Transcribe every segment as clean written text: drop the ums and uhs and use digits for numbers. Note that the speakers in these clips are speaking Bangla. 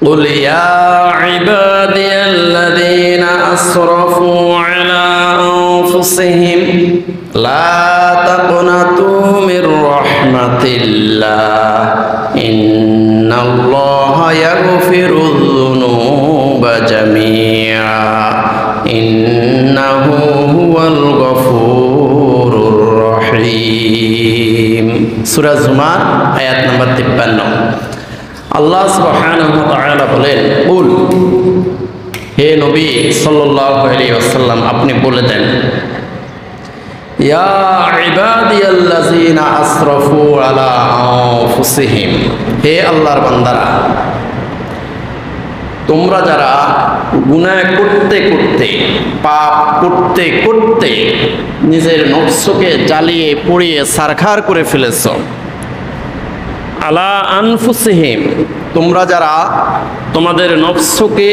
قل يا عبادي الذين أسرفوا على أنفسهم لا تقنطوا من رحمة الله إن الله يغفر الذنوب جميعا إنه هو الغفور الرحيم সূরা জুমার আয়াত নম্বর 53। আল্লাহ সুবহানাহু ওয়া তাআলা বলেন, কুল, হে নবী সাল্লাল্লাহু আলাইহি ওয়াসাল্লাম, আপনি বলে দেন, ইয়া ইবাদিয়াল্লাযিনা আসরাফু আলা আনফুসিহিম, হে আল্লাহর বান্দারা, তোমরা যারা গুনাহ করতে করতে, পাপ করতে করতে নিজের নফসকে জ্বালিয়ে পুড়িয়ে ছারখার করে ফেলেছো, আলা আনফুসিহিম, তোমরা যারা তোমাদের নফসকে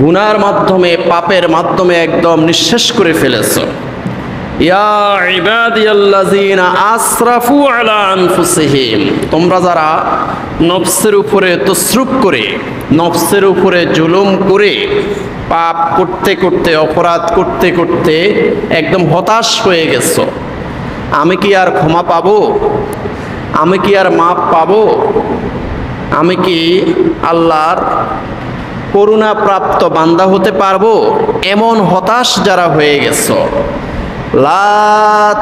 গুনার মাধ্যমে, পাপের মাধ্যমে একদম নিঃশেষ করে ফেলেছো। ইয়া ইবাদিয়াল্লাযিনা আসরাফু আলা আনফুসিহিম, তোমরা যারা নফসের উপরে তসরুফ করে, নফসের উপরে জুলুম করে, পাপ করতে করতে, অপরাধ করতে করতে একদম হতাশ হয়ে গেছো, আমি কি আর ক্ষমা পাবো? আমি কি আর মাপ পাবো? আমি কি আল্লাহর করুণা প্রাপ্ত বান্দা হতে পারবো? এমন হতাশ যারা হয়ে গেছো, লা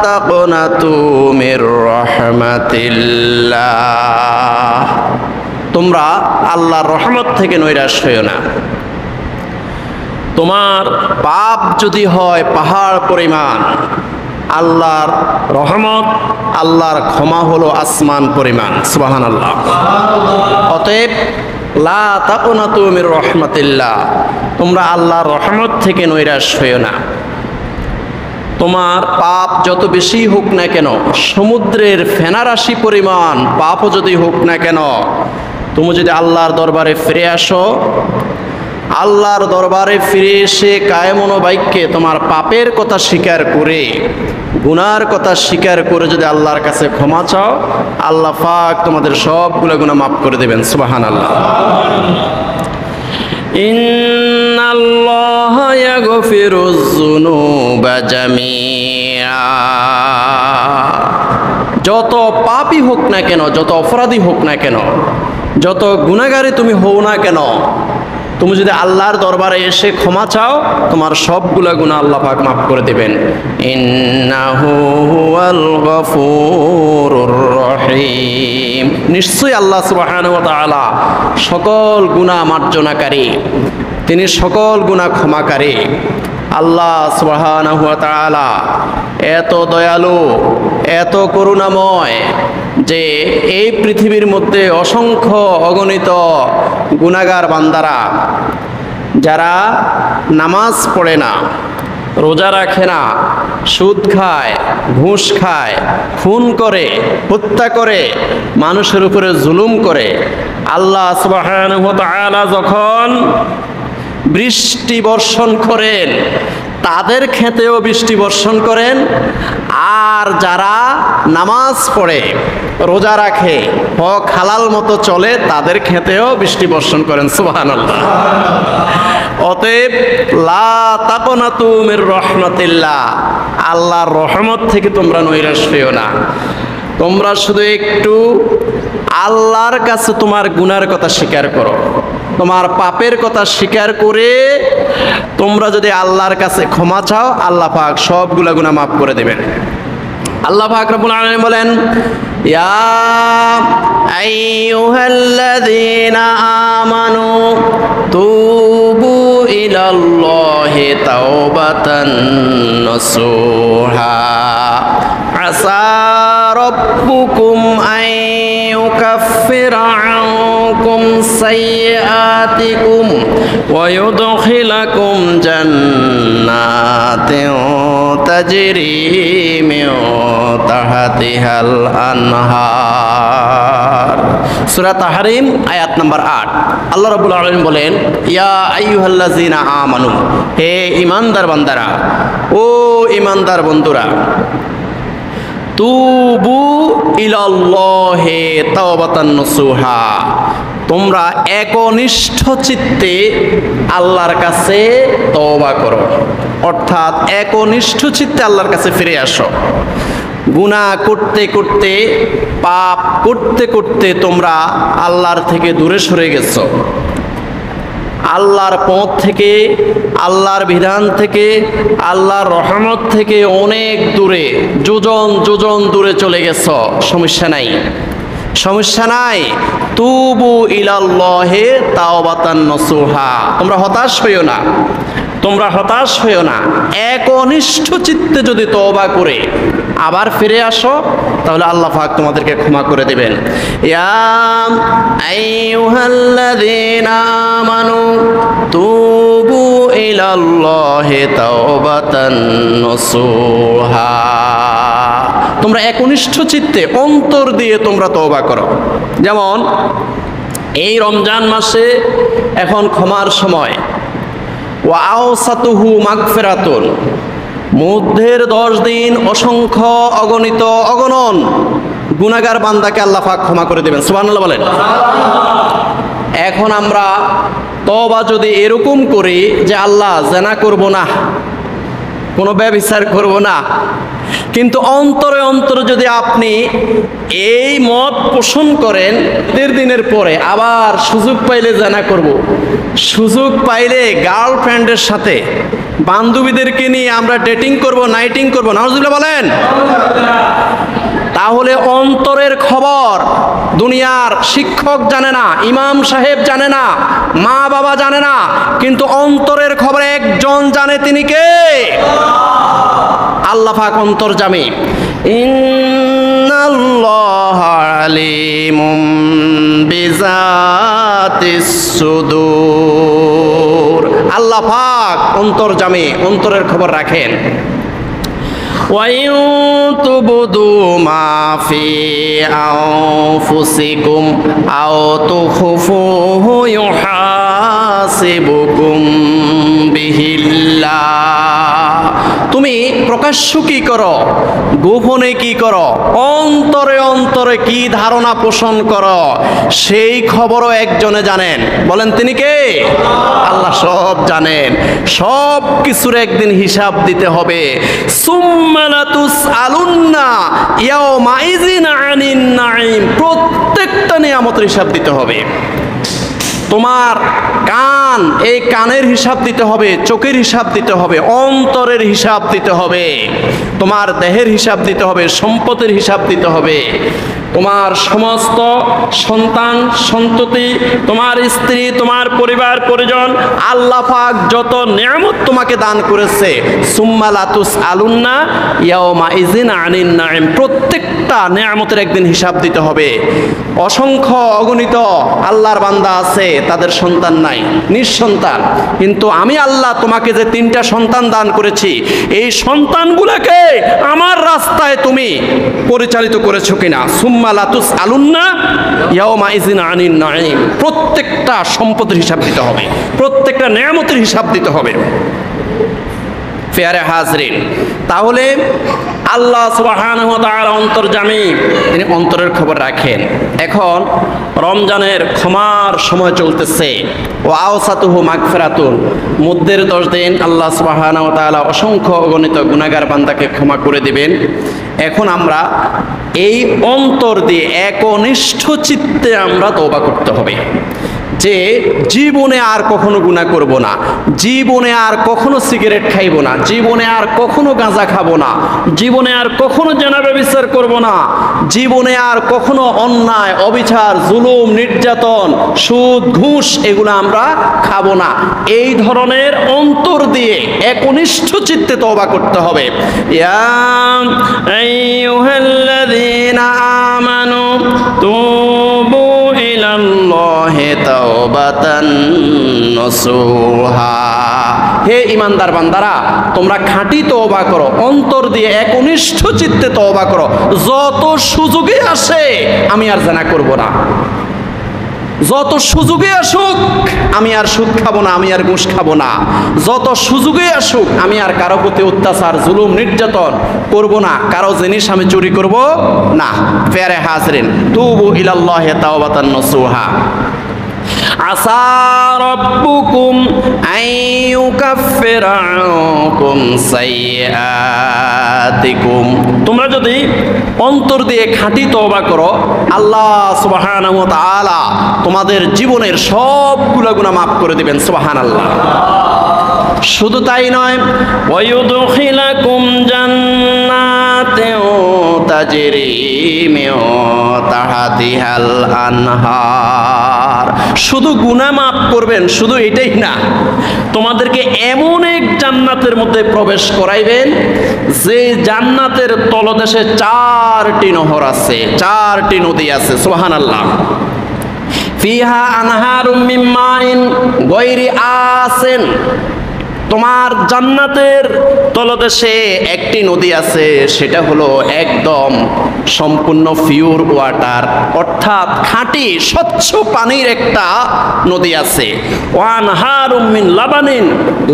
তাকনাতু মির রাহমাতিল্লাহ, তোমরা আল্লাহর রহমত থেকে নৈরাশ হইও না। তোমার পাপ যদি হয় পাহাড় পরিমাণ, আল্লাহর রহমত, আল্লাহর ক্ষমা হলো আসমান পরিমাণ। সুবহানাল্লাহ। অতএব লা তাকনাতু মির রাহমাতিল্লাহ, তোমরা আল্লাহর রহমত থেকে নৈরাশ হইও না। তোমার পাপ যত বেশি হোক না কেন, সমুদ্রের ফেনারাশি পরিমাণ পাপও যদি হোক না কেন, তুমি যদি আল্লাহর দরবারে ফিরে আসো, আল্লাহর দরবারে ফিরে এসে কায়মন বাক্যে তোমার পাপের কথা স্বীকার করে, গুনার কথা স্বীকার করে যদি আল্লাহর কাছে ক্ষমা চাও, আল্লাহ পাক তোমাদের সবগুলো গুনাহ মাফ করে দেবেন। সুবহানাল্লাহ। ইন্নাল্লাহা ইয়াগফিরুয যুনুবা জামিআ, যত পাপী হোক না কেন, যত অপরাধী হোক না কেন, যত গুনাহগারী তুমি হও না কেন, তুমি যদি আল্লাহর দরবারে এসে ক্ষমা চাও, তোমার সবগুলা গুনাহ আল্লাহ পাক মাফ করে দেবেন। ইন্নাহু হুয়াল গফুরুর রহিম, নিশ্চয়ই আল্লাহ সুবহানাহু ওয়া তাআলা সকল গুনাহ মার্জনাকারী, তিনি সকল গুনাহ ক্ষমাকারী। আল্লাহ সুবহানাহু ওয়া তাআলা এত দয়ালু, এত করুণাময় যে এই পৃথিবীর মধ্যে অসংখ্য অগণিত গুনাহগার বান্দারা যারা নামাজ পড়ে না, রোজা রাখে না, সুদ খায়, ঘুষ খায়, খুন করে, হত্যা করে, মানুষের উপরে জুলুম করে, আল্লাহ সুবহানাহু ওয়া তাআলা যখন বৃষ্টি বর্ষণ করেন, তাদের ক্ষেতেও বৃষ্টি বর্ষণ করেন। আর যারা নামাজ পড়ে, রোজা রাখে, হক হালাল মতো চলে, তাদের ক্ষেতেও বৃষ্টি বর্ষণ করেন। সুবহানাল্লাহ। অতএব লা তাকনাতু মির রাহমাতিল্লাহ, আল্লাহর রহমত থেকে তোমরা নৈরাশ হইও না। তোমরা শুধু একটু আল্লাহর কাছে তোমার গুনার কথা স্বীকার করো, তোমার পাপের কথা স্বীকার করে তোমরা যদি আল্লাহর কাছে ক্ষমা চাও, আল্লাহ পাক সবগুলা গুনাহ মাফ করে দেবেন। আল্লাহ পাক রব্বুল আলামিন বলেন, ইয়া আইয়ুহাল্লাযীনা আমানু তুবু ইলাল্লাহি তাওবাতান নাসুহা আসা রাব্বুকুম আন ইউকাফিরা আনকুম সাইয়্যাতিকুম ওয়া ইউদখিলাকুম জান্নাতিন তাজরি মিন তাহতিহাল আনহার। সূরা তাহরিম আয়াত নাম্বার 8। আল্লাহ রাব্বুল আলামিন বলেন, ইয়া আইয়ুহাল্লাযীনা আমানু, হে ঈমানদার বান্দারা, ও ঈমানদার বন্ধুরা, তুবু ইলাল্লাহি তাওবাতান নাসুহা, তোমরা একনিষ্ঠ চিত্তে আল্লাহর কাছে তওবা করো, অর্থাৎ একনিষ্ঠ চিত্তে আল্লাহর কাছে ফিরে আসো। গুনাহ করতে করতে, পাপ করতে করতে তোমরা আল্লাহর থেকে দূরে সরে গেছো, আল্লাহর পথ থেকে, আল্লাহর বিধান থেকে, আল্লাহর রহমত থেকে অনেক দূরে, যোজন যোজন দূরে চলে গেছো। সমস্যা নাই, সমস্যা নাই। তুবু ইলাল্লাহি তাওবাতান নসুহা। তোমরা হতাশ হইও না, তোমরা হতাশ হইও না। একনিষ্ঠ চিত্তে যদি তওবা করে আবার ফিরে আসো, তাহলে আল্লাহ পাক তোমাদেরকে ক্ষমা করে দেবেন। ইয়া আইয়ুহাল্লাযীনা আমানু তুবু ইলাল্লাহি তাওবাতান নসুহা। তোমরা একনিষ্ঠ চিত্তে অন্তর দিয়ে তোমরা তওবা করো। যেমন এই রমজান মাসে এখন ক্ষমার সময়। ওয়া আওসাতুহু মাগফিরাতুন, মধ্যের 10 দিন অসংখ্য অগণিত অগণন গুনাহগার বান্দাকে আল্লাহ পাক ক্ষমা করে দেবেন। সুবহানাল্লাহ বলেন। এখন আমরা তওবা যদি এরকম করি যে আল্লাহ জিনা করব না, কোনো ব্যভিচার করব না, কিন্তু অন্তরে অন্তরে যদি আপনি এই মত পোষণ করেন 3 দিনের পরে আবার সুযোগ পাইলে জিনা করব, সুযোগ পাইলে গার্লফ্রেন্ডের সাথে বান্ধবীদেরকে নিয়ে আমরা ডেটিং করব, নাইটিং করব, নাউজুবিল্লাহ বলেন, তাহলে অন্তরের খবর দুনিয়ার শিক্ষক জানে না, ইমাম সাহেব জানে না, মা বাবা জানে না, কিন্তু অন্তরের খবর একজন জানে, তিনি কে? আল্লাহ পাক অন্তর্যামী। ইন্নাল্লাহা আলিমুম বিজাতিস সুদূর। আল্লাহ পাক অন্তর্যামী, অন্তরের খবর রাখেন। وَإِن تُبْدُوا مَا فِي أَنفُسِكُمْ أَوْ تُخْفُوهُ يُحَاسِبُكُم بِهِ اللَّهُ। তুমি প্রকাশ্য কি করো, গোপনে কি করো, অন্তরে অন্তরে কি ধারণা পোষণ করো, সেই খবরও একজনে জানেন। বলেন তিনি কে? আল্লাহ সব জানেন। সব কিছুর একদিন হিসাব দিতে হবে। সুম্মা লাতুসআলুন্না ইয়াওমাইযিন আনিন নাঈম। প্রত্যেকটা নিয়ামতের হিসাব দিতে হবে। তোমার কান, এই কানের হিসাব দিতে হবে, চোখের হিসাব দিতে হবে, অন্তরের হিসাব দিতে হবে, তোমার দেহের হিসাব দিতে হবে, সম্পদের হিসাব দিতে হবে, তোমার সমস্ত সন্তান সন্ততি, তোমার স্ত্রী, তোমার পরিবার পরিজন, আল্লাহ পাক যত নিয়ামত তোমাকে দান করেছে, সুম্মা লাতুসআলুন্না ইয়াওমাইযিন আনিন নাঈম। প্রত্যেকটা নিয়ামতের একদিন হিসাব দিতে হবে। অসংখ্য অগণিত আল্লাহর বান্দা আছে, তাদের সন্তান নাই, নিঃসন্তান, কিন্তু আমি আল্লাহ তোমাকে যে 3টা সন্তান দান করেছি, এই সন্তানগুলোকে আমার রাস্তায় তুমি পরিচালিত করেছো কিনা। সুম্মা লাতুসআলুন্না ইয়াওমাইযিন আনিন নাঈম। প্রত্যেকটা সম্পদের হিসাব দিতে হবে, প্রত্যেকটা নিয়ামতের হিসাব দিতে হবে। ফেয়ারে হাজরিন, তাহলে আল্লাহ সুবহানাহু ওয়া তাআলা অন্তর্যামী, তিনি অন্তরের খবর রাখেন। এখন রমজানের ক্ষমার সময় চলতেছে। ও আওসাতুহু মাগফিরাতুন, মধ্যের 10 দিন আল্লাহ সুবহানাহু ওয়া তাআলা অসংখ্য অগণিত গুনাহগার বান্দাকে ক্ষমা করে দিবেন। এখন আমরা এই অন্তর দিয়ে একনিষ্ঠ চিত্তে আমরা তওবা করতে হবে যে জীবনে আর কখনো গুনাহ করব না, জীবনে আর কখনো সিগারেট খাইব না, জীবনে আর কখনো গাঁজা খাবো না, জীবনে আর কখনো জেনা ব্যভিচার করব না, জীবনে আর কখনো অন্যায়, অবিচার, জুলুম, নির্যাতন, সুদ, ঘুষ এগুলো আমরা খাবো না। এই ধরনের অন্তর দিয়ে একনিষ্ঠ চিত্তে তওবা করতে হবে। ইয়া আইয়ুহাল্লাযীনা আমানু তুবু ইলাল্লাহি তাওবাতান নসুহা। হে ঈমানদার বান্দারা, তোমরা খাঁটি তওবা করো, অন্তর দিয়ে একনিষ্ঠ চিত্তে তওবা করো। যত সুযোগে আসে আমি আর জিনা করব না, যত সুযোগে আসুক আমি আর সুদ খাবো না, আমি আর ঘুষ খাবো না, যত সুযোগে আসুক আমি আর কারো প্রতি অত্যাচার, জুলুম, নির্যাতন করব না, কারো জিনিস আমি চুরি করব না। ফেয়ারে হাজরিন, তুবু ইলাল্লাহি তাওবাতান নসুহা। আসা রাব্বুকুম আইয়ুকাফিরা আনকুম সাইয়্যাতিকুম, তোমরা যদি অন্তর দিয়ে খাঁটি তওবা করো, আল্লাহ সুবহানাহু ওয়া তাআলা তোমাদের জীবনের সবগুলো গুনাহ মাফ করে দিবেন। সুবহানাল্লাহ। শুধু তাই নয়, ওয়ায়ুদখিলাকুম জান্নাতিন তাজরি মিন তাহতিহাল আনহার, শুধু গুনাহ মাফ করবেন, শুধু এটাই না, তোমাদেরকে এমন এক জান্নাতের মধ্যে প্রবেশ করাইবেন যে জান্নাতের তলদেশে 4টি নহর আছে, 4টি নদী আছে। সুবহানাল্লাহ। ফিহা আনহারুম মিন মাইন গায়রি আসিন, তোমার জান্নাতের তলদেশে একটি নদী আছে, সেটা হলো একদম সম্পূর্ণ পিওর ওয়াটার, অর্থাৎ খাঁটি স্বচ্ছ পানির একটা নদী আছে। ওয়ানহারুম মিন লাবানিন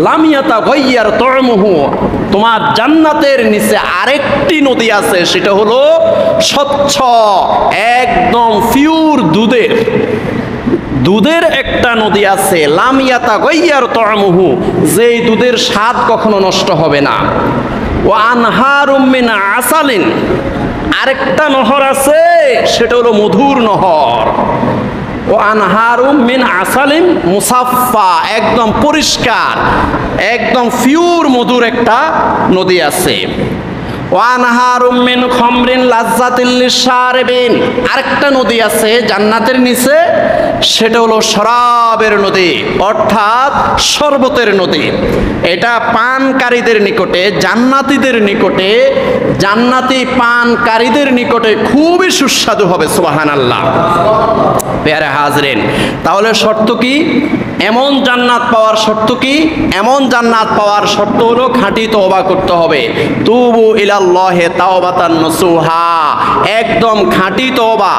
লাম ইয়াতাগায়্যার তা'মুহু, তোমার জান্নাতের নিচে আরেকটি নদী আছে, সেটা হলো স্বচ্ছ একদম পিওর দুধের একটা নদী আছে, লাম ইয়াতাগায়্যার তা'মুহু, যেই দুধের স্বাদ কখনো নষ্ট হবে না। ওয়া আনহারুম মিন আসালিন, আরেকটা নহর আছে, সেটা হলো মধুর নহর। ও আনহারুম মিন আসালিন মুসাফফা, একদম পরিষ্কার একদম পিওর মধুর একটা নদী আছে। ওয়ানহারুম মিন খামরিন লাজ্জাতিল লিশারিবিন, আরেকটা নদী আছে জান্নাতের নিচে, সেটা হলো শরাবের নদী, অর্থাৎ শরবতের নদী। এটা পানকারীদের নিকটে, জান্নাতীদের নিকটে, জান্নাতি পানকারীদের নিকটে খুবই সুস্বাদু হবে। সুবহানাল্লাহ। প্যারে হাজরিন, তাহলে শর্ত কি? এমন জান্নাত পাওয়ার শর্ত কি? এমন জান্নাত পাওয়ার শর্ত হলো খাঁটি তওবা করতে হবে। তুবু ইলাল্লাহি তাওবাতান নসুহা, একদম খাঁটি তওবা,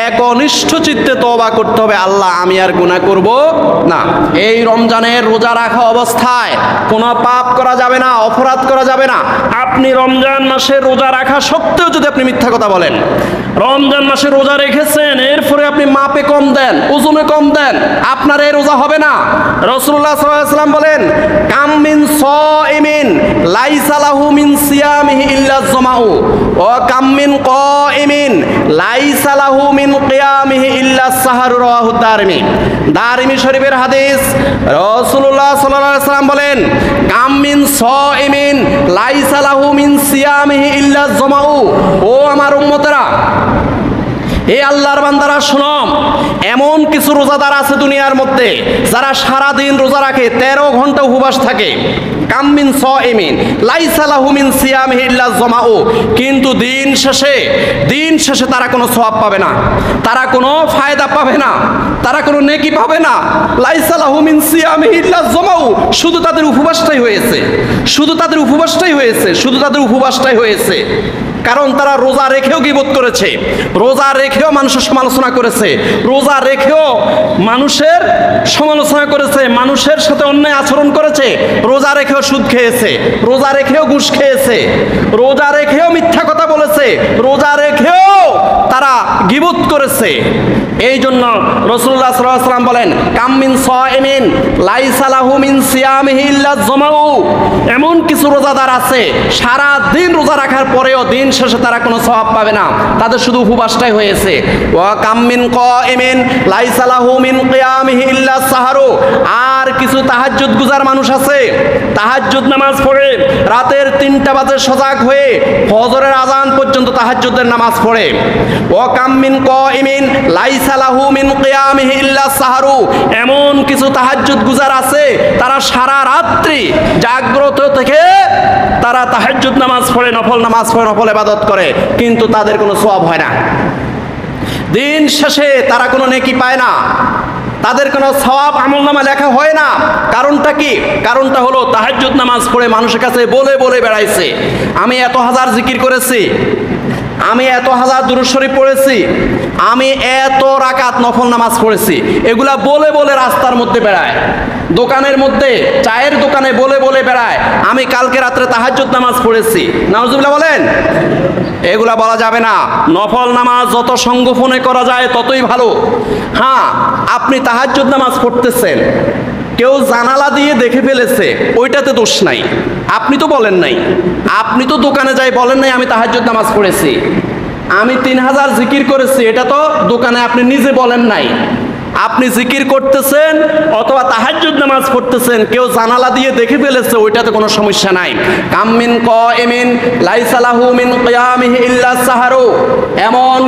একনিষ্ঠ চিত্তে তওবা করতে হবে, আল্লাহ আমি আর গুনাহ করব না। এই রমজানের রোজা রাখা অবস্থায় কোনো পাপ করা যাবে না, অপরাধ করা যাবে না। আপনি রমজান মাসে রোজা রাখা সত্ত্বেও যদি আপনি মিথ্যা কথা বলেন, রমজান মাসে রোজা রেখেছেন, এরপরে আপনি মাপে কম দেন, ওজনে কম দেন, আপনার এই রোজা হবে না। রাসূলুল্লাহ সাল্লাল্লাহু আলাইহি ওয়াসাল্লাম বলেন, কাম মিন সাইমিন লাইসা লাহু মিন সিয়ামিহি ইল্লা যামাউ ওয়া কাম মিন কাইমিন লাইসা লাহু মিন কিয়ামিহি ইল্লা সাহর, রাওয়াহু দারিমি। দারিমি শরীফের হাদিস। রাসূলুল্লাহ সাল্লাল্লাহু আলাইহি ওয়াসাল্লাম বলেন, কাম মিন সাইমিন লাইসা লাহু মিন সিয়ামিহি ইল্লা যামাউ, ও আমার উম্মতেরা, হে আল্লাহর বান্দারা শোনো, এমন কিছু রোজাদার আছে দুনিয়ার মধ্যে যারা সারা দিন রোজা রাখে, 13 ঘন্টা উপবাস থাকে। কামিন সাইমিন লাইসা লাহু মিন সিয়ামিহি ইল্লা যামাউ, কিন্তু দিন শেষে তারা কোনো সওয়াব পাবে না, তারা কোনো ফায়দা পাবে না, তারা কোনো নেকি পাবে না। লাইসা লাহু মিন সিয়ামিহি ইল্লা যামাউ, শুধু তাদের উপবাসটাই হয়েছে, শুধু তাদের উপবাসটাই হয়েছে। কারণ তারা রোজা রেখেও গীবত করেছে, রোজা রেখেও মানুষের সমালোচনা করেছে, রোজা রেখেও মানুষের সমালোচনা করেছে, মানুষের সাথে অন্যায় আচরণ করেছে, রোজা রেখেও সুদ খেয়েছে, রোজা রেখেও ঘুষ খেয়েছে, রোজা রেখেও মিথ্যা কথা বলেছে, রোজা রেখেও তারা গীবত করেছে। এই জন্য রাসূলুল্লাহ সাল্লাল্লাহু আলাইহি ওয়াসাল্লাম বলেন, কাম মিন সাইমিন লাইসা লাহু মিন সিয়ামিহি ইল্লা যামাউ, এমন কিছু রোজাদার আছে সারা দিন রোজা রাখার পরেও দিন শেষে তারা কোনো সওয়াব পাবে না, তাদের শুধু উপবাসটাই হয়েছে। ওয়া কাম মিন কাইমিন লাইসা লাহু মিন কিয়ামিহি ইল্লা সাহরু, আর কিছু তাহাজ্জুদ গুজার মানুষ আছে, তাহাজ্জুদ নামাজ পড়ে রাতের 3টা বাজে সজাগ হয়ে ফজরের আযান পর্যন্ত তাহাজ্জুদের নামাজ পড়ে। ওয়া কাম মিন কাইমিন লাইসা লাহু মিন কিয়ামিহি ইল্লা সাহরু, এমন কিছু তাহাজ্জুদ গুজার আছে তারা সারা রাত্রি জাগ্রত থেকে তারা তাহাজ্জুদ নামাজ পড়ে, নফল নামাজ পড়ে, নফল ইবাদত করে, কিন্তু তাদের কোনো সওয়াব হয় না। দিন শেষে তারা কোনো নেকি পায় না, তাদের কোনো সওয়াব আমলনামা লেখা হয় না। কারণটা কি? কারণটা হলো তাহাজ্জুদ নামাজ পড়ে মানুষের কাছে বলে বেড়াইছে, আমি এত হাজার জিকির করেছি, আমি এত হাজার দুরূদ শরীফ পড়েছি, আমি এত রাকাত নফল নামাজ পড়েছি, এগুলা বলে বলে রাস্তার মধ্যে বেড়ায়, দোকানের মধ্যে, চায়ের দোকানে বলে বলে বেড়ায় আমি কালকে রাত্রে তাহাজ্জুদ নামাজ পড়েছি। নাউজুবিল্লাহ বলেন। এগুলা বলা যাবে না। নফল নামাজ যত সংগোপনে করা যায় ততই ভালো। হ্যাঁ, আপনি তাহাজ্জুদ নামাজ পড়তেছেন, কেউ জানালা দিয়ে দেখে ফেলেছে, ওইটাতে দোষ নাই। আপনি তো বলেন নাই, আপনি তো দোকানে যাই বলেন নাই আমি তাহাজ্জুদ নামাজ পড়েছি, আমি 3000 জিকির করেছি, এটা তো দোকানে আপনি নিজে বলেন নাই। আপনি জিকির করতেছেন অথবা তাহাজ্জুদ নামাজ পড়তেছেন, কেউ জানালা দিয়ে দেখে ফেলেছে, ওইটাতে কোনো সমস্যা নাই। কামিন কাইমিন লাইসা লাহু মিন কিয়ামিহি ইল্লা সাহারু, এমন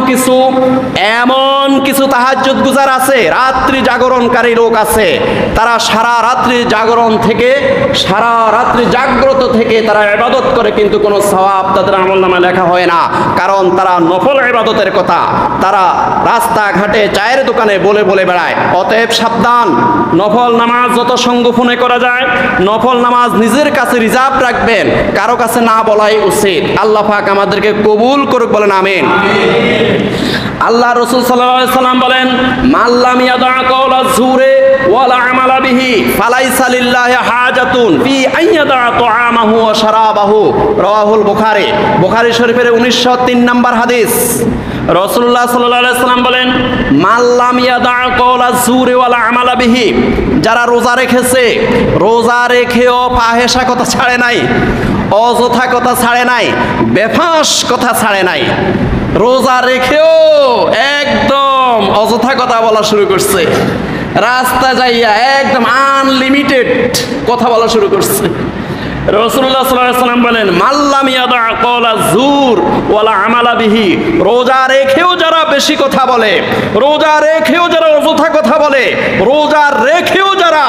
কিছু তাহাজ্জুদ গুজার আছে, রাত্রি জাগরণকারী লোক আছে, তারা সারা রাত্রি জাগরণ থেকে, সারা রাত্রি জাগ্রত থেকে তারা ইবাদত করে, কিন্তু কোনো সওয়াব তাদের আমলনামায় লেখা হয় না, কারণ তারা নফল ইবাদতের কথা তারা রাস্তাঘাটে চায়ের দোকানে বলে বলে বেড়ায়। অতএব সাবধান, নফল নামাজ যত সংগোপনে করা যায়, নফল নামাজ নিজের কাছে রিজার্ভ রাখবেন, কারো কাছে না বলাই উচিত। আল্লাহ পাক আমাদেরকে কবুল করুক, বলেন আমিন। আল্লাহ রাসূল সাল্লাল্লাহু আলাইহি সাল্লাম বলেন, মাল্লাম ইয়াদা কাওলা যুরে ওয়ালা আমালা বিহি ফালাইসা লিল্লাহি হাজাতুন ফি আইয়াদা তুআমাহু ওয়া শারাবাহু, রাওয়াহুল বুখারী। বুখারী শরীফের 1903 নম্বর হাদিস। রাসূলুল্লাহ সাল্লাল্লাহু আলাইহি সাল্লাম বলেন, মাল্লাম ইয়াদা কাওলা যুরে ওয়ালা আমালা বিহি, যারা রোজা রেখেছে, রোজা রেখেও ফাহেশা কথা ছাড়ে নাই, অযথা কথা ছাড়ে নাই, বেফাঁস কথা ছাড়ে নাই, রোজা রেখেও একদম অযথা কথা বলা শুরু করছে, রাস্তা যাইয়া একদম আনলিমিটেড কথা বলা শুরু করছে। রাসূলুল্লাহ সাল্লাল্লাহু আলাইহি ওয়াসাল্লাম বলেন, মাল্লাম ইয়াদা কাওলা যুর ওয়ালা আমালা বিহি, রোজা রেখেও যারা বেশি কথা বলে, রোজা রেখেও যারা অযথা কথা বলে, রোজা রেখেও যারা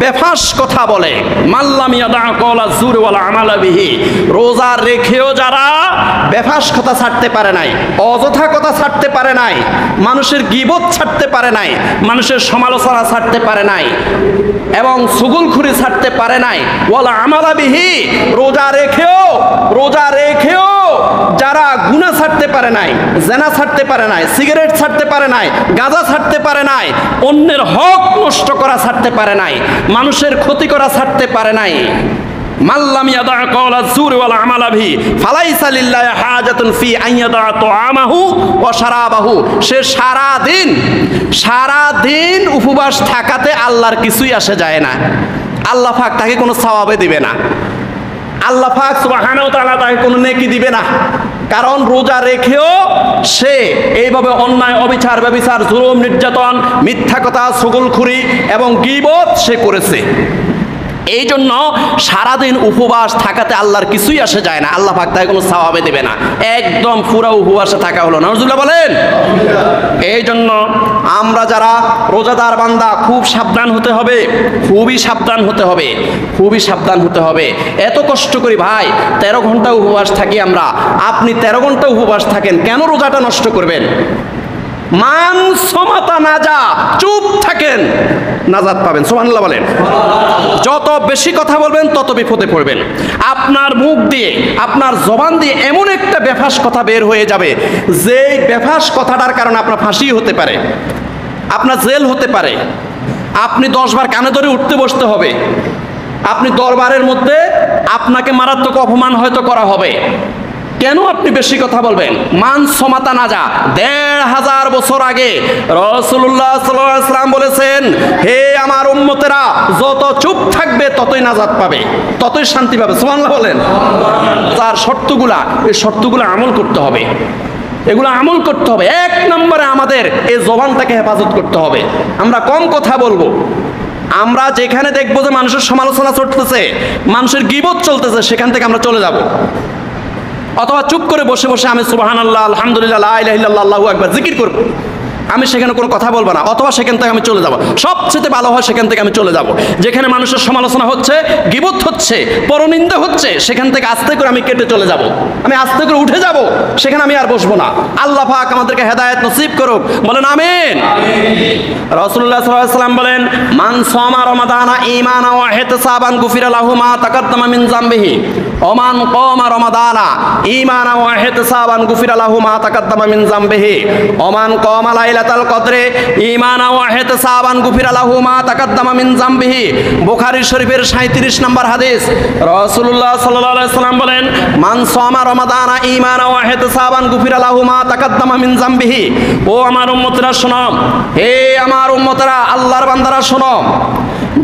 বেফাঁস কথা বলে, মাল্লাম ইয়াদা কাওলা যুর ওয়ালা আমালা বিহি, রোজা রেখেও যারা বেফাঁস কথা ছাড়তে পারে নাই, অযথা কথা ছাড়তে পারে নাই, মানুষের গীবত ছাড়তে পারে নাই, মানুষের সমালোচনা ছাড়তে পারে নাই, এবং সুগুলখুরি ছাড়তে পারে নাই, ওয়ালা আমালা বিহি, রোজা রেখেও যারা গুনাহ ছাড়তে পারে নাই, জেনা ছাড়তে পারে নাই, সিগারেট ছাড়তে পারে নাই, গাঁজা ছাড়তে পারে নাই, অন্যের হক নষ্ট করা ছাড়তে পারে নাই, মানুষের ক্ষতি করা ছাড়তে পারে নাই, মাল্লাম ইয়াদা কাওলা যুর ওয়াল আমালা বিহি ফালাইসা লিল্লাহি হাজাতুন ফি আইয়াদা তুআমাহু ওয়া শারাবাহু, সে সারা দিন উপবাস থাকাতে আল্লাহর কিছুই আসে যায় না, আল্লাহ পাক তাকে কোনো সওয়াবে দিবে না, আল্লাহ পাক সুবহানাহু ওয়া তাআলা তাকে কোনো নেকি দিবে না, কারণ রোজা রেখেও সে এইভাবে অন্যায়, অবিচার, ব্যভিচার, জুলুম, নির্যাতন, মিথ্যা কথা, চুগলখুরি এবং গীবত সে করেছে। এই জন্য সারাদিন উপবাস থাকাতে আল্লাহর কিছুই আসে যায় না, আল্লাহ পাক তাকে কোনো সওয়াবে দেবে না, একদম পুরো উপবাসে থাকা হলো। নাউজুবিল্লাহ বলেন। এই জন্য আমরা যারা রোজাদার বান্দা খুব সাবধান হতে হবে, খুবই সাবধান হতে হবে, খুবই সাবধান হতে হবে। এত কষ্ট করি ভাই, 13 ঘন্টা উপবাস থাকি আমরা, আপনি 13 ঘন্টা উপবাস থাকেন, কেন রোজাটা নষ্ট করবেন? মান সমাতা নাজা, চুপ থাকেন, নাজাত পাবেন। সুবহানাল্লাহ বলেন। যত বেশি কথা বলবেন তত বিপদে পড়বেন। আপনার মুখ দিয়ে, আপনার জবান দিয়ে এমন একটা বেফাস কথা বের হয়ে যাবে, যে বেফাস কথাটার কারণে আপনার ফাঁসি হতে পারে, আপনার জেল হতে পারে, আপনি 10 বার কানে ধরে উঠতে বসতে হবে, আপনি দরবারের মধ্যে আপনাকে মারাত্মক অপমান হয়তো করা হবে। কেন আপনি বেশি কথা বলবেন? মান সমাতা নাজা, 1500 বছর আগে রাসূলুল্লাহ সাল্লাল্লাহু আলাইহি ওয়াসাল্লাম বলেছেন, হে আমার উম্মতেরা, যত চুপ থাকবে ততই নাজাত পাবে, ততই শান্তি পাবে। সুবহানাল্লাহ বলেন। তার শর্তগুলা, এই শর্তগুলো আমল করতে হবে, এগুলো আমল করতে হবে। 1 নম্বরে আমাদের এই জবানটাকে হেফাজত করতে হবে। আমরা কম কথা বলবো, আমরা যেখানে দেখবো যে মানুষের সমালোচনা চলতেছে, মানুষের গীবত চলতেছে, সেখান থেকে আমরা চলে যাব। অথবা চুপ করে বসে বসে আমি সুবহানাল্লাহ, আলহামদুলিল্লাহ, লা ইলাহা ইল্লাল্লাহ, আল্লাহু আকবার জিকির করব। আমি সেখানে কোনো কথা বলবো না, অথবা সেখান থেকে আমি চলে যাব। সবচেয়ে ভালো হয় সেখান থেকে আমি চলে যাব। যেখানে মানুষের সমালোচনা হচ্ছে, গীবত হচ্ছে, পরনিন্দা হচ্ছে, সেখান থেকে আস্তে করে আমি কেটে চলে যাব, আমি আস্তে করে উঠে যাব, সেখানে আমি আর বসবো না। আল্লাহ পাক আমাদেরকে হেদায়েত নসিব করুক, বলেন আমিন। রাসূলুল্লাহ সাল্লাল্লাহু আলাইহি ওয়াসাল্লাম বলেন, মান সামা রমাদানা ঈমানান ওয়া ইহতিসাবান গুফিরা লাহু মা তাকাদ্দামা মিন যামবিহি ওয়া মান কামা রমাদানা ঈমানান ওয়া ইহতিসাবান গুফিরা লাহু মা তাকাদ্দামা মিন যামবিহি ওয়া মান কামা লাইলাতুল কদরে ঈমানান ওয়া ইহতিসাবান গুফিরা লাহু মা তাকাদ্দামা মিন যামবিহি। বুখারী শরীফের 37 নম্বর হাদিস। রাসূলুল্লাহ সাল্লাল্লাহু আলাইহি ওয়াসাল্লাম বলেন, মান সামা রমাদানা ঈমানান ওয়া ইহতিসাবান গুফিরা লাহু মা তাকাদ্দামা মিন যামবিহি। ও আমার উম্মতরা শোনো, হে আমার উম্মতরা, আল্লাহর বান্দারা শোনো,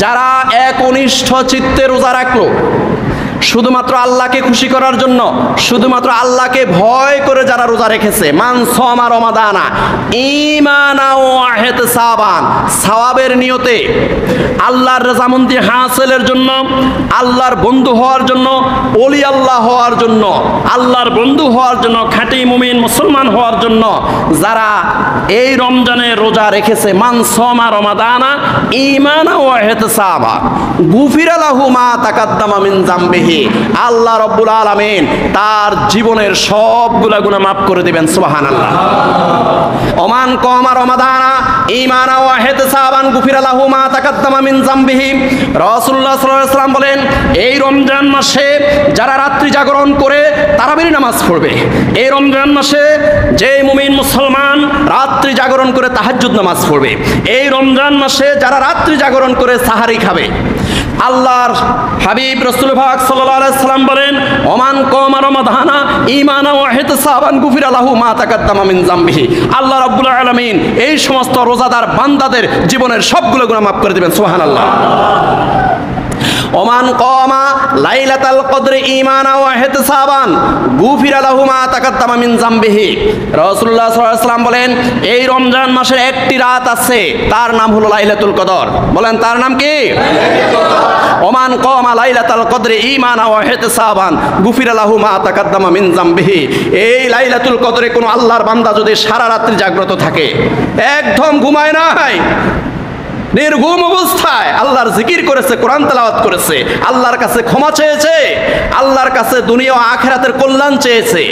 যারা একনিষ্ঠ চিত্তে রোজা রাখলো শুধুমাত্র আল্লাহকে খুশি করার জন্য, শুধুমাত্র আল্লাহকে ভয় করে যারা রোজা রেখেছে, মান সামা রমাদানা ঈমানান ওয়া ইহতিসাবান, সওয়াবের নিয়তে, আল্লাহর রাজামন্দি হাসিলের জন্য, আল্লাহর বন্ধু হওয়ার জন্য, ওলি আল্লাহ হওয়ার জন্য, আল্লাহর বন্ধু হওয়ার জন্য, খাঁটি মুমিন মুসলমান হওয়ার জন্য যারা এই রমজানে রোজা রেখেছে, মান সামা রমাদানা ঈমানান ওয়া ইহতিসাবান গুফিরা লাহু মা তাকাদ্দামা মিন যামবিহি, আল্লাহ রাব্বুল আলামিন তার জীবনের সবগুলা গুনাহ মাফ করে দিবেন। সুবহানাল্লাহ। ওমান কামা রমাদানা ঈমানান ওয়া ইহতিসাবান গুফিরা লাহু মা তাকাদ্দামা মিন যামবিহি। রাসূলুল্লাহ সাল্লাল্লাহু আলাইহি ওয়াসাল্লাম বলেন, এই রমজান মাসে যারা রাত্রি জাগরণ করে তারাবির নামাজ পড়বে, এই রমজান মাসে যে মুমিন মুসলমান রাত্রি জাগরণ করে তাহাজ্জুদ নামাজ পড়বে, এই রমজান মাসে যারা রাত্রি জাগরণ করে সাহারি খাবে, আল্লাহর হাবিব রাসূল পাক সাল্লাল্লাহু আলাইহি সাল্লাম বলেন, ওমান কামা রমাদানা ঈমানান ওয়া ইহতিসাবান গুফিরা লাহু মা তাকাদ্দামা মিন যামবিহি। আল্লাহ রাব্বুল আলামিন এই সমস্ত রোজাদার বান্দাদের জীবনের সবগুলো গুনাহ মাফ করে দিবেন। সুবহানাল্লাহ। ওমান কামা লাইলাতুল কদরে ঈমানান ওয়া ইহতিসাবান গুফিরা লাহু মা তাকাদ্দামা মিন যামবিহি। রাসূলুল্লাহ সাল্লাল্লাহু আলাইহি ওয়াসাল্লাম বলেন, এই রমজান মাসের একটি রাত আছে, তার নাম হলো লাইলাতুল কদর। বলেন, তার নাম কি? ওমান কামা লাইলাতুল কদরে ঈমানান ওয়া ইহতিসাবান গুফিরা লাহু মা তাকাদ্দামা মিন যামবিহি। এই লাইলাতুল কদরে কোন আল্লাহর বান্দা যদি সারা রাত্রি জাগ্রত থাকে, একদম ঘুমায় নাই, নির্ঘুম অবস্থায় আল্লাহর জিকির করেছে, কোরআন তেলাওয়াত করেছে, আল্লাহর কাছে ক্ষমা চেয়েছে, আল্লাহর কাছে দুনিয়া ও আখিরাতের কল্যাণ চেয়েছে,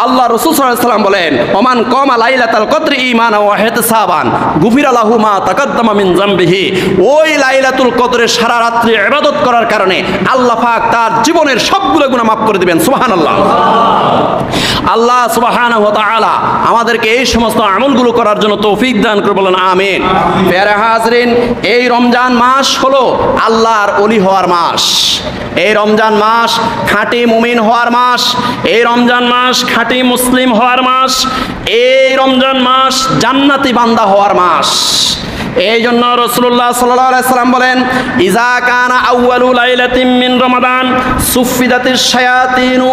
আল্লাহ রাসূল সাল্লাল্লাহু আলাইহি ওয়াসাল্লাম বলেন, ওমান কামা লাইলাতুল কদরি ঈমানান ওয়া ইহতিসাবান গুফিরা লাহু মা তাকাদ্দামা মিন যামবিহি। ওই লাইলাতুল কদরে সারা রাত্রি ইবাদত করার কারণে আল্লাহ পাক তার জীবনের সবগুলো গুনাহ মাফ করে দিবেন। সুবহানাল্লাহ। আল্লাহ সুবহানাহু ওয়া তাআলা আমাদেরকে এই সমস্ত আমলগুলো করার জন্য তৌফিক দান করে, বলেন আমিন। প্যারা হাজরিন, এই রমজান মাস হলো আল্লাহর ওলি হওয়ার মাস, এই রমজান মাস খাঁটি মুমিন হওয়ার মাস, এই রমজান মাস খাঁটি মুসলিম হওয়ার মাস, এই রমজান মাস জান্নাতি বান্দা হওয়ার মাস। এই জন্য রাসূলুল্লাহ সাল্লাল্লাহু আলাইহি সাল্লাম বলেন, ইজা কানা আউয়ালু লাইলাতিন মিন রমাদান সুফিদাতিশ শায়াতিনু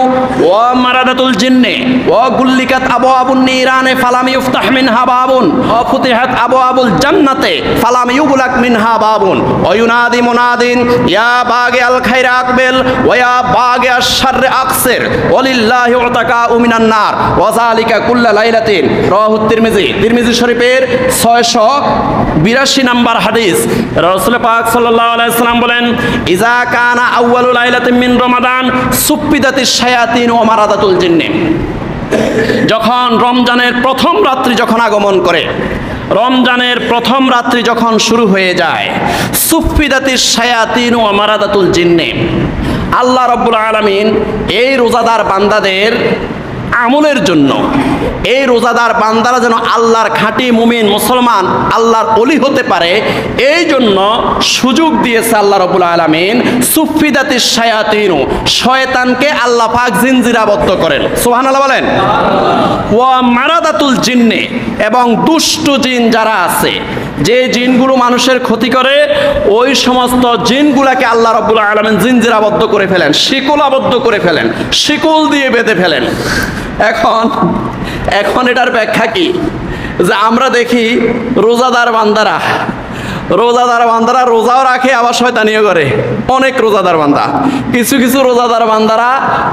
ওয়া মারাদাতুল জিন্নি ওয়া গুল্লিকাত আবওয়াবুন নিরানে ফালাম ইফতাহ মিনহা বাবুন ওয়া ফুতিহাত আবওয়াবুল জান্নাতে ফালাম ইউগলাক মিনহা বাবুন ওয়া ইউনাদি মুনাদিন ইয়া বাগি আল খাইর আকবিল ওয়া ইয়া বাগি আশ শাররি আকসির ওয়ালিল্লাহি উতাকাউ মিনান নার ওয়া যালিকা কুল্লা লাইলাতিন। রাওয়াহু তিরমিজি। তিরমিজি শরীফের 682 নম্বর হাদিস। রাসূল পাক সাল্লাল্লাহু আলাইহি ওয়াসাল্লাম বলেন, ইজা কানা আউয়ালু লাইলাতিন মিন রমাদান সুফিদাতিশ শায়াতিন ওয়া মারাদাতুল জিন্নি। যখন রমজানের প্রথম রাত্রি যখন আগমন করে, রমজানের প্রথম রাত্রি যখন শুরু হয়ে যায়, সুফিদাতিশ শায়াতিন ওয়া মারাদাতুল জিন্নি, আল্লাহ রাব্বুল আলামিন এই রোজাদার বান্দাদের আমলের জন্য, এই রোজাদার বান্দারা যেন আল্লাহর খাঁটি মুমিন মুসলমান আল্লাহর ওলি হতে পারে, এই জন্য সুযোগ দিয়েছে আল্লাহ রাব্বুল আলামিন। সুফিদাতিশ শায়াতিন, শয়তানকে আল্লাহ পাক জিনজিরাবদ্ধ করেন। সুবহানাল্লাহ বলেন। ওয়া মারাদাতুল জিন্নি, এবং দুষ্ট জিন যারা আছে, যে জিনগুলো মানুষের ক্ষতি করে, ওই সমস্ত জিনগুলাকে আল্লাহ রাব্বুল আলামিন জিনজিরাবদ্ধ করে ফেলেন, শিকলাবদ্ধ করে ফেলেন, শিকল দিয়ে বেঁধে ফেলেন। এখন এটার ব্যাখ্যা কি? যে আমরা দেখি রোজাদার বান্দারা রোজাদার বান্দারা রোজাও রাখে আবার শয়তানিও করে। অনেক রোজাদার বান্দা, কিছু কিছু রোজাদার বান্দারা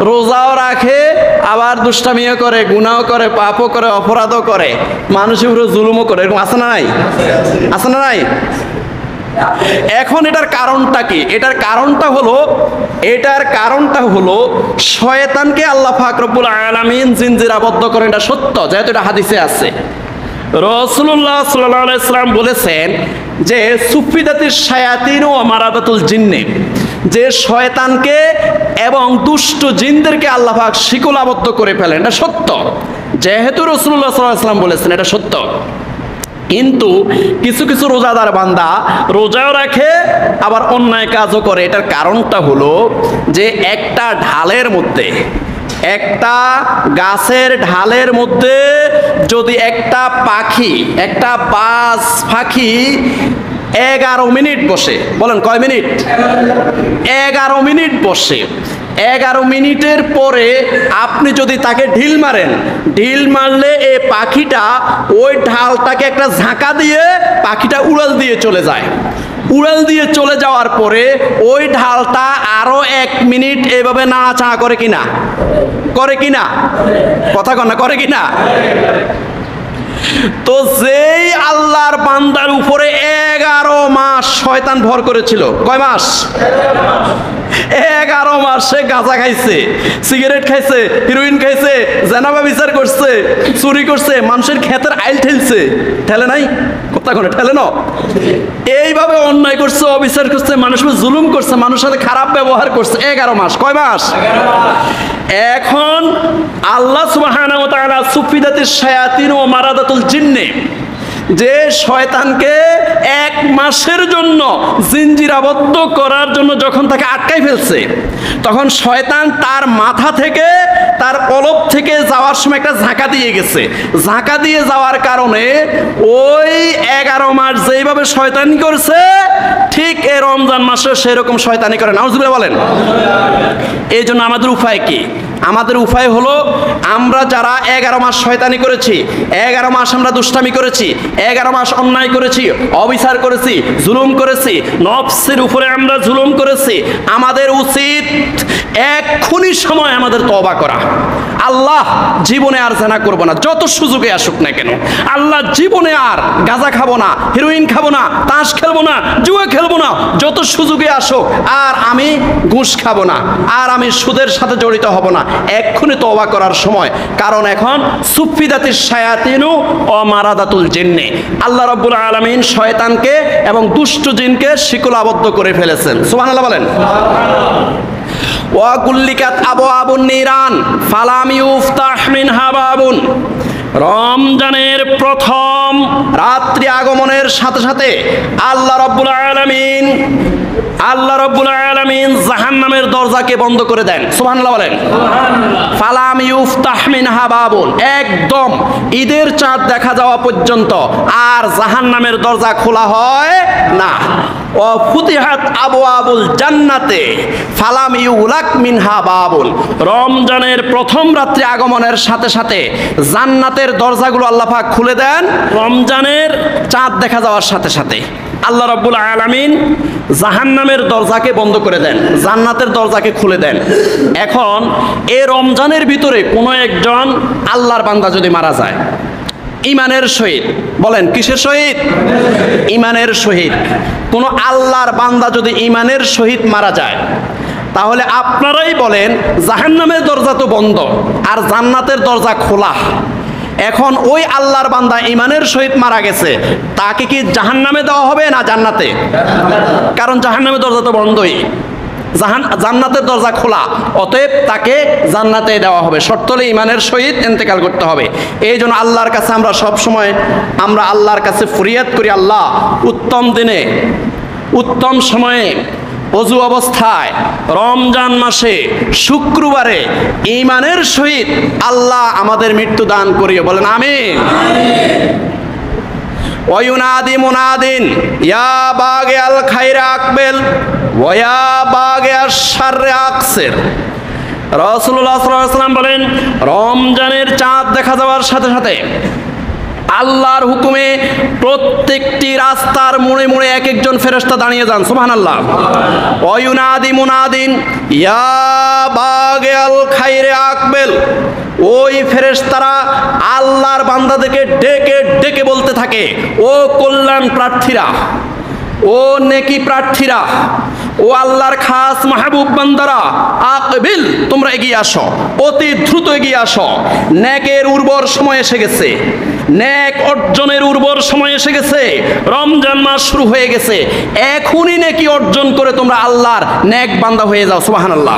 রোজাও রাখে আবার দুষ্টামিও করে, গুনাহও করে, পাপও করে, অপরাধও করে, মানুষের উপরে জুলুমও করে। এরকম আছে না নাই? আছে না নাই? এখন এটার কারণটা কি? এটার কারণটা হলো শয়তানকে আল্লাহ পাক রব্বুল আলামিন জিনজিরাবদ্ধ করেন। এটা সত্য, যেহেতু এটা হাদিসে আছে। রাসূলুল্লাহ সাল্লাল্লাহু আলাইহি ওয়াসাল্লাম বলেছেন যে সুফিদাতিশ শায়াতিন ওয়া মারাদাতুল জিন্নি, যে শয়তানকে এবং দুষ্ট জিনদেরকে আল্লাহ পাক শিকলাবদ্ধ করে ফেলেন। এটা সত্য, যেহেতু রাসূলুল্লাহ সাল্লাল্লাহু আলাইহি ওয়াসাল্লাম বলেছেন, এটা সত্য। কিন্তু কিছু কিছু রোজাদার বান্দা রোজাও রাখে আবার অন্যায় কাজও করে। এটার কারণটা হলো যে একটা গাছের ঢালের মধ্যে যদি একটা বাজ পাখি 11 মিনিট বসে, বলেন কয় মিনিট? 11 মিনিট বসে। 11 মিনিটের পরে আপনি যদি তাকে ঢিল মারলে এই পাখিটা ওই ঢালটাকে একটা ঝাঁকা দিয়ে পাখিটা উড়াল দিয়ে চলে যায়। উড়াল দিয়ে চলে যাওয়ার পরে ওই ঢালটা আরো 1 মিনিট এভাবে নাড়াচাড়া করে কিনা? কথা কন না, করে কিনা? তো যেই আল্লাহর বান্দার উপরে 11 মাস শয়তান ভর করেছিল, কয় মাস? 11 মাস সে গাঁজা খাইছে, সিগারেট খাইছে, হিরোইন খাইছে, জেনাবা বিচার করছে, চুরি করছে, মানুষের ক্ষেতের আইল ঠেলে নাই? কথা কোনে ঠেলে না? এইভাবে অন্যায় করছে, অবিচার করছে, মানুষের জুলুম করছে, মানুষের সাথে খারাপ ব্যবহার করছে। 11 মাস। কয় মাস? এখন আল্লাহ সুবহানাহু ওয়া তাআলা সুফিদাতিশ শায়াতিন ওয়া মারাদাতুল জিন্নি, যে শয়তানকে 1 মাসের জন্য জিনজিরাবদ্ধ করার জন্য যখন তাকে আটকাই ফেলছে, তখন শয়তান তার মাথা থেকে, তার কলব থেকে যাওয়ার সময় একটা ঝাঁকা দিয়ে গেছে। ঝাঁকা দিয়ে যাওয়ার কারণে ওই 11 মাস যেইভাবে শয়তানি করছে, ঠিক এই রমজান মাসে সেরকম শয়তানি করে। নাউজুবিল্লাহ বলেন। এই জন্য আমাদের উপায় কি? আমাদের উপায় হলো, আমরা যারা 11 মাস শয়তানি করেছি, 11 মাস আমরা দুষ্টামি করেছি, 11 মাস অন্যায় করেছি, অবিচার করেছি, জুলুম করেছি, নফসের উপরে আমরা জুলুম করেছি, আমাদের উচিত এক্ষুনি সময় আমাদের তওবা করা। আল্লাহ জীবনে আর জেনা করব না, যত সুযোগে আসুক না কেন। আল্লাহ জীবনে আর গাঁজা খাবো না, হিরোইন খাবো না, তাস খেলবো না, জুয়া খেলবো না, যত সুযোগে আসুক। আর আমি ঘুষ খাবো না, আর আমি সুদের সাথে জড়িত হব না। এক্ষুনি তওবা করার সময়, কারণ এখন সুফিদাতিশ শায়াতিন ওয়া মারাদাতুল জিন্নি, আল্লাহ রাব্বুল আলামিন শয়তানকে এবং দুষ্ট জিনকে শিকলাবদ্ধ করে ফেলেছেন। সুবহানাল্লাহ বলেন। ওয়া কুল্লিকাত আবওয়াবুন নিরান ফালাম ইউফতাহ মিনহা বাবুন, রমজানের প্রথম রাত্রি আগমনের সাথে সাথে আল্লাহ রাব্বুল আলামিন জাহান্নামের দরজাকে বন্ধ করে দেন। সুবহানাল্লাহ বলেন। ফালাম ইউফতাহ মিনহা বাবুন, একদম ঈদের চাঁদ দেখা যাওয়া পর্যন্ত আর জাহান্নামের দরজা খোলা হয় না। ও ফুতিহাত আবওয়াবুল জান্নাতে ফালাম ইউলাক মিনহা বাবুন, রমজানের প্রথম রাত্রি আগমনের সাথে সাথে জান্নাতের দরজাগুলো আল্লাহ পাক খুলে দেন। রমজানের চাঁদ দেখা যাওয়ার সাথে সাথে আল্লাহ রাব্বুল আলামিন জাহান্নামের দরজাকে বন্ধ করে দেন, জান্নাতের দরজাকে খুলে দেন। এখন এই রমজানের ভিতরে কোনো একজন আল্লাহর বান্দা যদি মারা যায় ইমানের সহিত, বলেন কিসের সহিত? ইমানের সহিত। কোনো আল্লাহর বান্দা যদি ইমানের সহিত মারা যায়, তাহলে আপনারাই বলেন জাহান্নামের দরজা তো বন্ধ আর জান্নাতের দরজা খোলা। এখন ওই আল্লাহর বান্দা ইমানের সহিত মারা গেছে, তাকে কি জাহান্নামে দেওয়া হবে না জান্নাতে? কারণ জাহান্নামের দরজা তো বন্ধই, জান্নাতের দরজা খোলা, অতএব তাকে জান্নাতে দেওয়া হবে। শর্ত হলে ইমানের সহিত ইন্তেকাল করতে হবে। এই জন্য আল্লাহর কাছে আমরা সব সময় আল্লাহর কাছে ফরিয়াদ করি, আল্লাহ উত্তম দিনে উত্তম সময়ে অজু অবস্থায় রমজান মাসে শুক্রবারে ঈমানের সহিত আল্লাহ আমাদের মৃত্যু দান করিও। বলেন আমিন। ওয়ায়ুনাদি মুনাদিন ইয়া বাগে আল খাইরে আকবেল ওয়া বাগে আশ শাররে আকসির। রাসূলুল্লাহ সাল্লাল্লাহু আলাইহি ওয়াসাল্লাম বলেন, রমজানের চাঁদ দেখা যাওয়ার সাথে সাথে আল্লাহর হুকুমে প্রত্যেকটি রাস্তার মোড়ে মোড়ে এক একজন ফেরেশতা দাঁড়িয়ে যান, সুবহানাল্লাহ। ওয়ুনাদি মুনাদিন ইয়া বাগিয়াল খাইরে আকবেল, ওই ফেরেশতারা আল্লাহর বান্দাদেরকে ডেকে ডেকে বলতে থাকে, ও কল্যাণ প্রার্থীরা, ও নেকি প্রার্থীরা, ও আল্লাহর খাস মাহবুব বান্দারা, আকবিল, তোমরা এগিয়ে আসো, অতি দ্রুত এগিয়ে আসো। নেকের উর্বর সময় এসে গেছে, নেক অর্জনের উর্বর সময় এসে গেছে। রমজান মাস শুরু হয়ে গেছে, এখনই নেকি অর্জন করে তোমরা আল্লাহর নেক বান্দা হয়ে যাও, সুবহানাল্লাহ।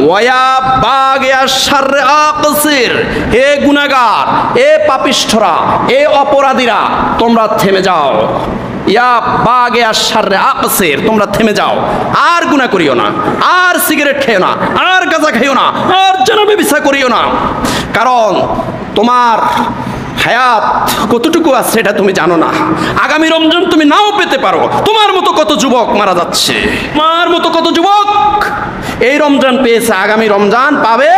ওয়া বাগিয়া শাররে আকসির, হে গুনাহগার, এ পাপিষ্ঠরা, এ অপরাধীরা, তোমরা থেমে যাও। ইয়া বাগে আশাররে আকসির, তোমরা থেমে যাও, আর গুনাহ করিও না, আর সিগারেট খেও না, আর গাঁজা খেও না, আর জেনা ব্যভিচার করিও না। কারণ তোমার হায়াত কতটুকু আছে এটা তুমি জানো না। আগামী রমজান তুমি নাও পেতে পারো। তোমার মতো কত যুবক মারা যাচ্ছে, তোমার মতো কত যুবক এই রমজান পেয়েছে, আগামী রমজান পাবে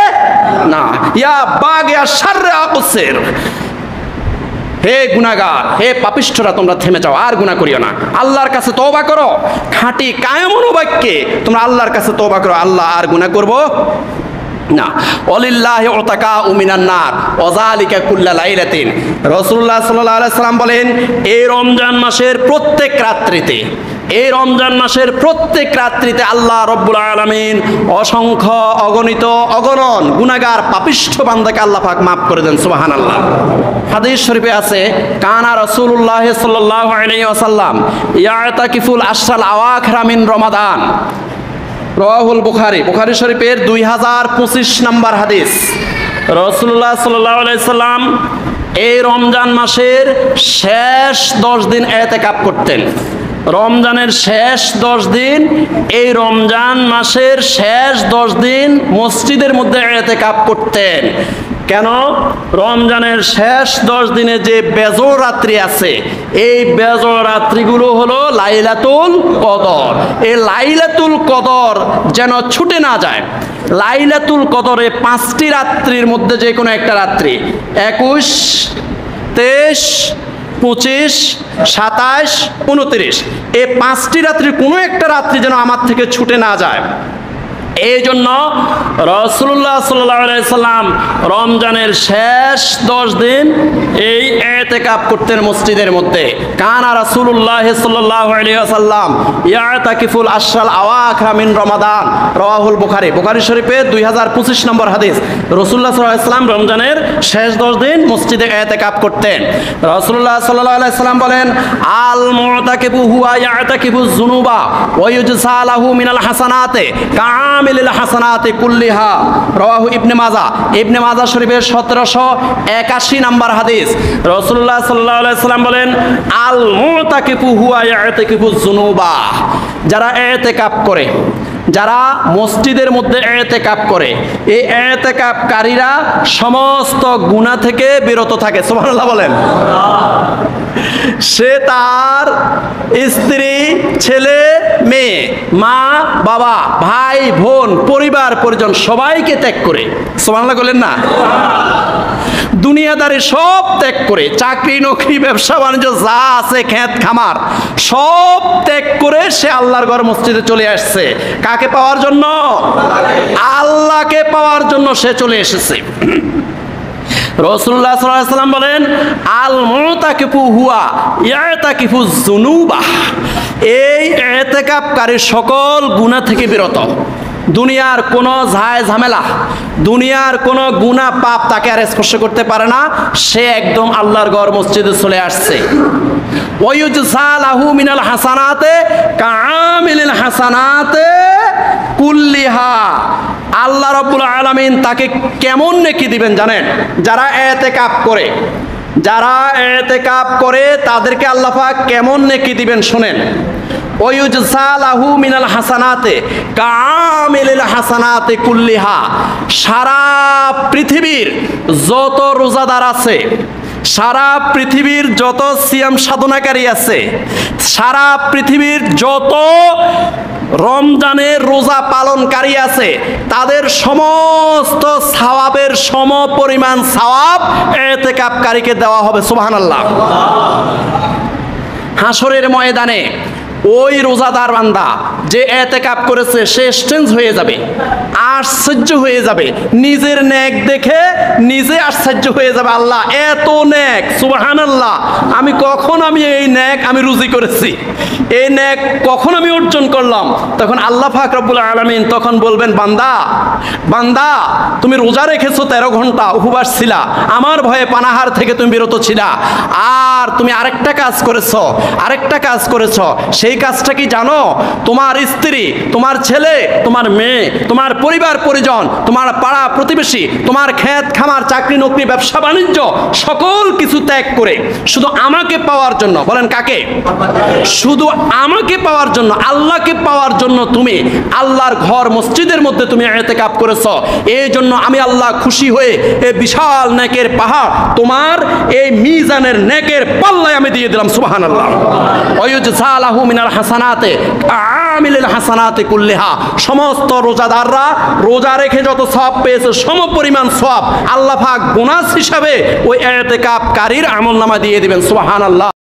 না। ইয়া বাগে আশাররে আকসির, হে গুনাহগার, হে পাপিষ্ঠরা, তোমরা থেমে যাও, আর গুনাহ করিও না। আল্লাহর কাছে তওবা করো, খাঁটি কায়েম অনুবাক্যে তোমরা আল্লাহর কাছে তওবা করো, আল্লাহ আর গুনাহ করব না। ওয়ালিল্লাহি উতাকা মিনান নার ওয়াযালিকা কুল্লা লাইলাতিন। রাসূলুল্লাহ সাল্লাল্লাহু আলাইহি সাল্লাম বলেন, এই রমজান মাসের প্রত্যেক রাত্রিতে, এই রমজান মাসের প্রত্যেক রাত্রিতে আল্লাহ রব্বুল আলামিন অসংখ্য অগণিত অগণন গুনাহগার পাপিষ্ঠ বান্দাকে আল্লাহ পাক মাফ করে দেন, সুবহানাল্লাহ। হাদিস শরীফে আছে, কানা রাসূলুল্লাহ সাল্লাল্লাহু আলাইহি ওয়াসাল্লাম ইয়াতাকিফুল আশরাল আওয়াখিরা মিন রমাদান, রাওয়াহুল বুখারী, বুখারী শরীফের 2025 নম্বর হাদিস। রাসূলুল্লাহ সাল্লাল্লাহু আলাইহি সাল্লাম এই রমজান মাসের শেষ 10 দিন ইতিকাফ করতেন। রমজানের শেষ 10 দিন, এই রমজান মাসের শেষ 10 দিন মসজিদের মধ্যে ইতিকাফ করতেন। কেন? রমজানের শেষ 10 দিনে যে বেজর রাত্রি আছে, এই বেজর রাত্রিগুলো হলো লাইলাতুল কদর। এই লাইলাতুল কদর যেন ছুটে না যায়। লাইলাতুল কদরে 5টি রাত্রির মধ্যে যে কোনো একটা রাত্রি, 21, 23, 25, 27, 29, এই 5টি রাত্রির কোনো একটা রাত্রি যেন আমার থেকে ছুটে না যায়। এই জন্য রাসূলুল্লাহ সাল্লাল্লাহু আলাইহি সাল্লাম রমজানের শেষ 10 দিন এই ইতিকাফ করতেন মসজিদের মধ্যে। কানা রাসূলুল্লাহ সাল্লাল্লাহু আলাইহি ওয়াসাল্লাম ইয়াতাকিফুল আশরাল আওয়াখিরা মিন রমাদান, রাওয়াহুল বুখারী, বুখারী শরীফের 2025 নম্বর হাদিস। রাসূলুল্লাহ সাল্লাল্লাহু আলাইহি ওয়াসাল্লাম রমজানের শেষ 10 দিন মসজিদে ইতিকাফ করতেন। রাসূলুল্লাহ সাল্লাল্লাহু আলাইহি সাল্লাম বলেন, আল মুতাকিফু হুয়া ইয়াতাকিফুজ যুনুবা ওয়া ইউজসা লাহু মিনাল হাসানাতি কামিলিল হাসানাতি কুল্লিহা, রাওয়াহু ইবনে মাজাহ, ইবনে মাজাহ শরীফের 1781 নম্বর হাদিস। রাসূলুল্লাহ সাল্লাল্লাহু আলাইহি সাল্লাম বলেন, আল মুতাকিফু হুয়া ইয়াতাকিফুজ যুনুবা, যারা ইতিকাফ করে, যারা মসজিদের মধ্যে ইতিকাফ করে, এই ইতিকাফকারীরা সমস্ত গুনাহ থেকে বিরত থাকে, সুবহানাল্লাহ বলেন। সে তার স্ত্রী, ছেলে, মেয়ে, মা, বাবা, ভাই, বোন, পরিবার পরিজন সবাইকে ত্যাগ করে, সুবহানাল্লাহ বলেন না, দুনিয়াদারি সব ত্যাগ করে, চাকরি নকরি ব্যবসা বাণিজ্য যা আছে, ক্ষেত খামার সব ত্যাগ করে সে আল্লাহর ঘর মসজিদে চলে আসছে। কাকে পাওয়ার জন্য? আল্লাহকে পাওয়ার জন্য সে চলে এসেছে। রাসূলুল্লাহ সাল্লাল্লাহু আলাইহি সাল্লাম বলেন, আল মুতাকিফু হুয়া ইয়াতাকিফুজ যুনুবা, এই ইতিকাফকারী সকল গুনাহ থেকে বিরত। দুনিয়ার কোনো ঝামেলা, দুনিয়ার কোনো গুনাহ পাপ তাকে আর স্পর্শ করতে পারে না। সে একদম আল্লাহর ঘর মসজিদে চলে আসছে। ওয়ায়ুজসা লাহু মিনাল হাসানাতে কামিলিল হাসানাতে কুল্লিহা, আল্লাহ রাব্বুল আলামিন তাকে কেমন নেকি দিবেন জানেন? যারা ইতিকাফ করে, যারা ইতিকাফ করে তাদেরকে আল্লাহ পাক কেমন নেকি দিবেন শুনেন। ওয়ুজসা লাহু মিনাল হাসানাতে কামিলিল হাসানাতে কুল্লিহা, সারা পৃথিবীর যত রোজাদার আছে সারা পৃথিবীর যত সিয়াম সাধনাকারী আছে, সারা পৃথিবীর যত রমজানের রোজা পালনকারী আছে, তাদের সমস্ত সওয়াবের সম পরিমাণ সওয়াব ইতিকাফকারীকে দেওয়া হবে। সুবহানাল্লাহ। হাসরের ময়দানে ওই রোজাদার বান্দা যে এতেকাপ করেছে সে এক্সচেঞ্জ হয়ে যাবে, আশ্চর্য হয়ে যাবে, নিজের নেক দেখে নিজে আশ্চর্য হয়ে যাবে, আল্লাহ এত নেক, সুবহানাল্লাহ, আমি এই নেক আমি রুজি করেছি, এই নেক কখন আমি অর্জন করলাম। তখন আল্লাহ পাক রব্বুল আলামিন তখন বলবেন, বান্দা বান্দা তুমি রোজা রেখেছো 13 ঘন্টা, উপবাস ছিলা, আমার ভয়ে পানাহার থেকে তুমি বিরত ছিলা, আর তুমি আরেকটা কাজ করেছো, সেই কাজটা কি জানো? তোমার স্ত্রী, তোমার ছেলে, তোমার মেয়ে, তোমার পরিবার পরিজন, তোমার পাড়া প্রতিবেশী, তোমার ক্ষেত খামার, চাকরি নকরি, ব্যবসা বাণিজ্য সকল কিছু ত্যাগ করে শুধু আমাকে পাওয়ার জন্য, বলেন কাকে? শুধু আমাকে পাওয়ার জন্য, আল্লাহকে পাওয়ার জন্য তুমি আল্লাহর ঘর মসজিদের মধ্যে তুমি ইতিকাফ করেছো। এই জন্য আমি আল্লাহ খুশি হয়ে এই বিশাল নেকের পাহাড় তোমার এই মিজানের নেকের পাল্লায় আমি দিয়ে দিলাম। সুবহানাল্লাহ। ওয়ায়ুজযালাহু মিনাল হাসানাতে আমিলিল হাসানাতে কুল্লিহা। সমস্ত রোজাদাররা রোজা রেখে যত সওয়াব পেয়েছে সম পরিমাণ সওয়াব আল্লাহ পাক বোনাস হিসাবে ওই ইতিকাফকারীর আমলনামা দিয়ে দিবেন। সুবহানাল্লাহ।